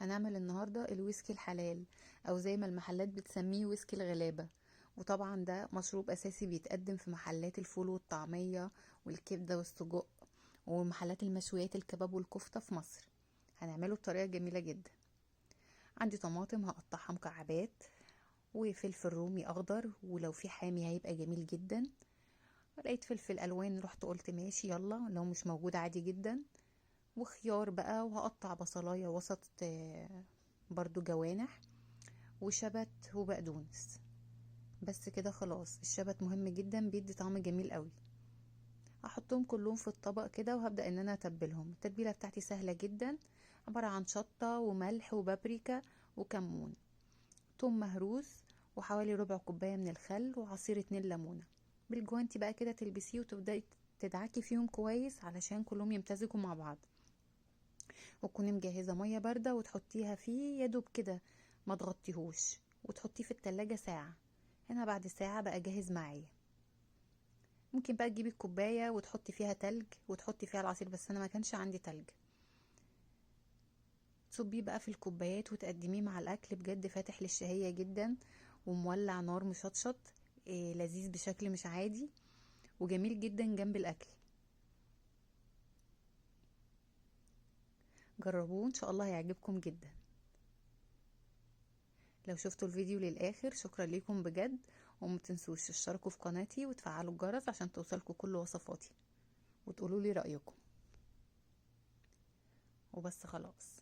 هنعمل النهاردة الويسكي الحلال، او زي ما المحلات بتسميه ويسكي الغلابة. وطبعا ده مشروب اساسي بيتقدم في محلات الفول والطعمية والكبدة والسجق ومحلات المشويات الكباب والكفتة في مصر. هنعمله بطريقة جميلة جدا. عندي طماطم هقطعها مكعبات، وفلفل رومي اخضر، ولو في حامي هيبقى جميل جدا. لقيت فلفل الوان رحت قلت ماشي يلا، لو مش موجود عادي جدا. وخيار بقى، وهقطع بصلايه وسط برضو جوانح، وشبت وبقدونس. بس كده خلاص. الشبت مهم جدا، بيدي طعم جميل قوي. هحطهم كلهم في الطبق كده، وهبدأ ان انا اتبلهم. التتبيله بتاعتي سهله جدا، عباره عن شطه وملح وبابريكا وكمون، توم مهروس، وحوالي ربع كوبايه من الخل، وعصير 2 ليمونه. بالجوانتي بقى كده تلبسيه وتبدأي تدعكي فيهم كويس علشان كلهم يمتزجوا مع بعض. وتكوني مجهزة مية باردة وتحطيها فيه يدوب كده، ما تغطيهوش، وتحطيه في التلاجة ساعة. هنا بعد ساعة بقى جاهز معايا. ممكن بقى تجيبي الكوباية وتحطي فيها تلج وتحطي فيها العصير، بس انا ما كانش عندي تلج. تصبيه بقى في الكوبايات وتقدميه مع الاكل، بجد فاتح للشهية جدا، ومولع نار مشطشط. لذيذ بشكل مش عادي، وجميل جدا جنب الاكل. جربوه ان شاء الله هيعجبكم جدا. لو شفتوا الفيديو للاخر شكرا ليكم بجد، وما تنسوش تشتركوا في قناتي وتفعلوا الجرس عشان توصلكوا كل وصفاتي، وتقولوا لي رأيكم. وبس خلاص.